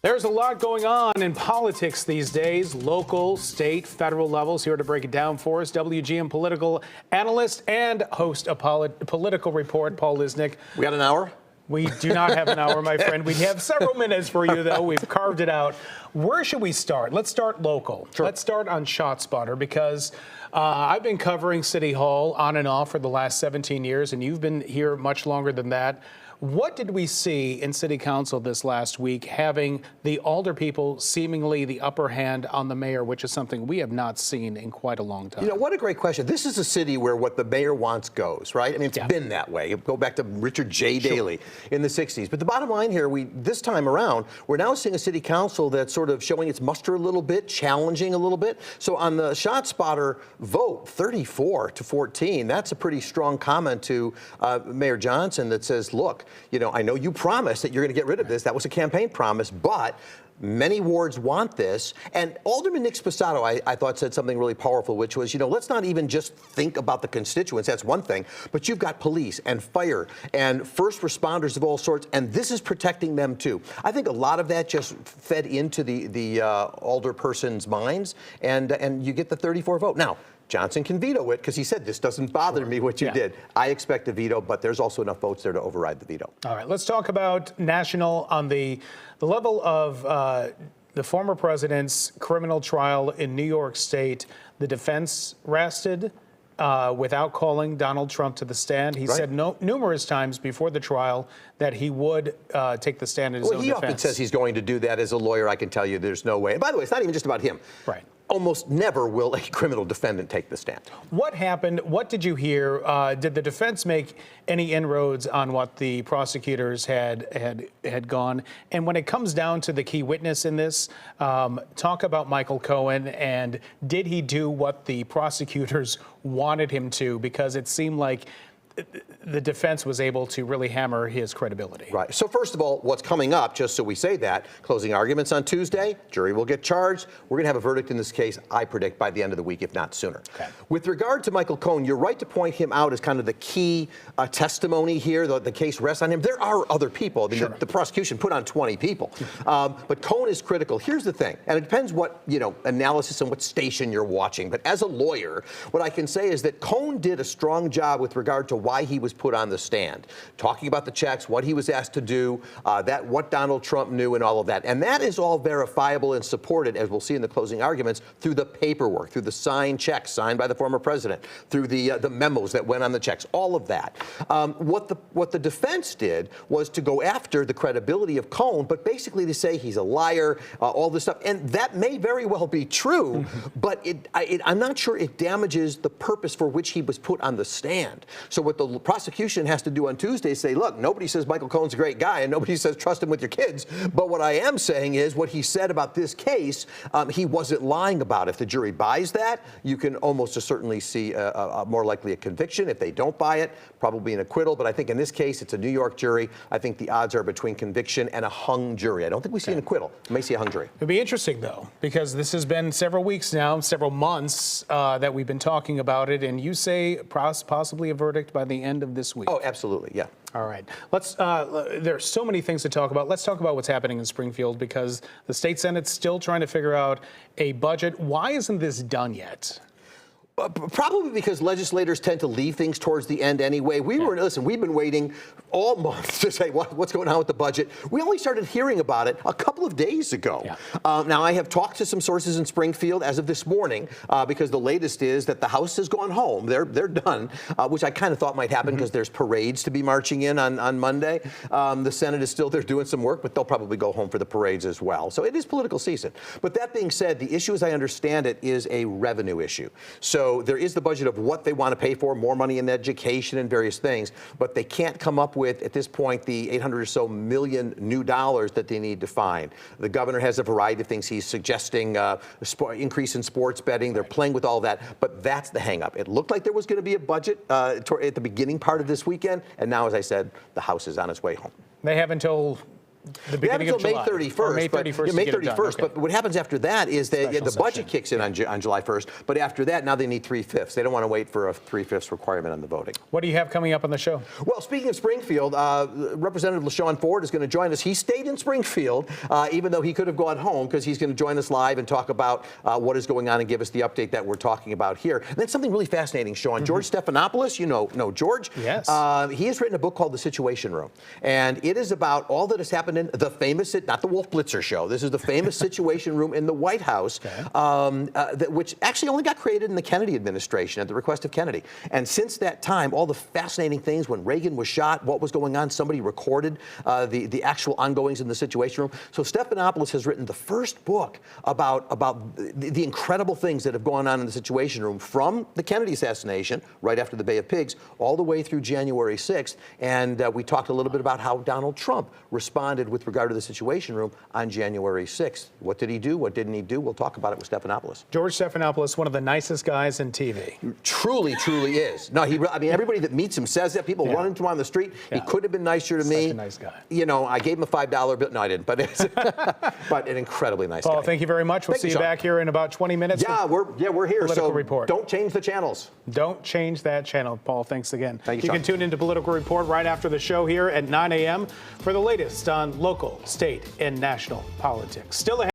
There's a lot going on in politics these days, local, state, federal levels. Here to break it down for us, WGN political analyst and host of Political Report, Paul Lisnek. We got an hour? We do not have an hour, my friend. We have several minutes for you, though. We've carved it out. Where should we start? Let's start local. Sure. Let's start on ShotSpotter because I've been covering City Hall on and off for the last 17 years, and you've been here much longer than that. What did we see in City Council this last week, having the alder people seemingly the upper hand on the mayor, which is something we have not seen in quite a long time? You know, what a great question. This is a city where what the mayor wants goes, right? I mean, it's been that way. Go back to Richard J. Daley in the 60s. But the bottom line here, this time around, we're now seeing a city council that's sort of showing its muster a little bit, challenging a little bit. So on the ShotSpotter vote, 34-14, that's a pretty strong comment to Mayor Johnson that says, look, you know, I know you promised that you're going to get rid of this. That was a campaign promise, but many wards want this. And Alderman Nick Sposato, I thought, said something really powerful, which was, you know, let's not even just think about the constituents. That's one thing. But you've got police and fire and first responders of all sorts, and this is protecting them, too. I think a lot of that just fed into the alder person's minds, and you get the 34 vote. Now, Johnson can veto it because he said, this doesn't bother me what you did. I expect a veto, but there's also enough votes there to override the veto. All right, let's talk about national on the level of the former president's criminal trial in New York State. The defense rested without calling Donald Trump to the stand. He said numerous times before the trial that he would take the stand in his own defense. He often says he's going to do that. As a lawyer, I can tell you there's no way. And by the way, it's not even just about him. Right. Almost never will a criminal defendant take the stand. What happened? What did you hear? Did the defense make any inroads on what the prosecutors had gone? And when it comes down to the key witness in this, talk about Michael Cohen, and did he do what the prosecutors wanted him to? Because it seemed like the defense was able to really hammer his credibility. Right. So first of all, what's coming up, just so we say that, closing arguments on Tuesday, jury will get charged. We're going to have a verdict in this case, I predict, by the end of the week, if not sooner. Okay. With regard to Michael Cohen, you're right to point him out as kind of the key testimony here. The case rests on him. There are other people. I mean, the prosecution put on 20 people. But Cohen is critical. Here's the thing, and it depends what, analysis and what station you're watching. But as a lawyer, what I can say is that Cohen did a strong job with regard to why he was put on the stand, talking about the checks, what he was asked to do, what Donald Trump knew, and all of that. And that is all verifiable and supported, as we'll see in the closing arguments, through the paperwork, through the signed checks signed by the former president, through the memos that went on the checks, all of that. What the defense did was to go after the credibility of Cohen, but basically to say he's a liar, all this stuff. And that may very well be true, but I'm not sure it damages the purpose for which he was put on the stand. So what the prosecution has to do on Tuesday is say, look, nobody says Michael Cohen's a great guy and nobody says trust him with your kids. But what I am saying is what he said about this case, he wasn't lying about. If the jury buys that, you can almost certainly see more likely a conviction. If they don't buy it, probably an acquittal. But I think in this case, it's a New York jury. I think the odds are between conviction and a hung jury. I don't think we see an acquittal. We may see a hung jury. It'd be interesting, though, because this has been several weeks now, several months that we've been talking about it. And you say possibly a verdict by the end of this week. Oh, absolutely, yeah. All right. There's so many things to talk about. Let's talk about what's happening in Springfield, because the state Senate's still trying to figure out a budget. Why isn't this done yet? Probably because legislators tend to leave things towards the end anyway. Listen, we've been waiting all month to say what's going on with the budget. We only started hearing about it a couple of days ago. Yeah. Now, I have talked to some sources in Springfield as of this morning, because the latest is that the House has gone home. They're done, which I kind of thought might happen because there's parades to be marching in on Monday. The Senate is still there doing some work, but they'll probably go home for the parades as well. So it is political season. But that being said, the issue, as I understand it, is a revenue issue. So there is the budget of what they want to pay for, more money in education and various things, but they can't come up with, at this point, the 800 or so million new dollars that they need to find. The governor has a variety of things. He's suggesting increase in sports betting. They're playing with all that, but that's the hang up. It looked like there was going to be a budget at the beginning part of this weekend, and now, as I said, the House is on its way home. They have until the They have beginning of until July. May 31st. Or May 31st. But, to May get it done. 31st. Okay. But what happens after that is that Special the budget session. kicks in on July 1st. But after that, now they need 3/5. They don't want to wait for a 3/5 requirement on the voting. What do you have coming up on the show? Well, speaking of Springfield, Representative LaShawn Ford is going to join us. He stayed in Springfield, even though he could have gone home, because he's going to join us live and talk about what is going on and give us the update that we're talking about here. And then something really fascinating, Sean. George Stephanopoulos, you know George. Yes. He has written a book called The Situation Room, and it is about all that has happened in the famous, not the Wolf Blitzer show. This is the famous Situation Room in the White House, which actually only got created in the Kennedy administration at the request of Kennedy. And since that time, all the fascinating things, when Reagan was shot, what was going on, somebody recorded the actual ongoings in the Situation Room. So Stephanopoulos has written the first book about the incredible things that have gone on in the Situation Room from the Kennedy assassination, right after the Bay of Pigs, all the way through January 6th. And we talked a little bit about how Donald Trump responded with regard to the Situation Room on January 6th. What did he do? What didn't he do? We'll talk about it with Stephanopoulos. George Stephanopoulos, one of the nicest guys in TV. Truly is. No, I mean, everybody that meets him says that. People run into him on the street. Yeah. He could have been nicer to me. Such a nice guy. You know, I gave him a $5 bill. No, I didn't. But but an incredibly nice Paul, guy. thank you very much. We'll Thank see you, you Sean. back here in about 20 minutes. Yeah, we're here. Political So Report. don't change the channels. Don't change that channel. Paul, thanks again. Thank you, You Sean. can tune into Political Report right after the show here at 9 a.m. for the latest on local, state, and national politics. Still ahead.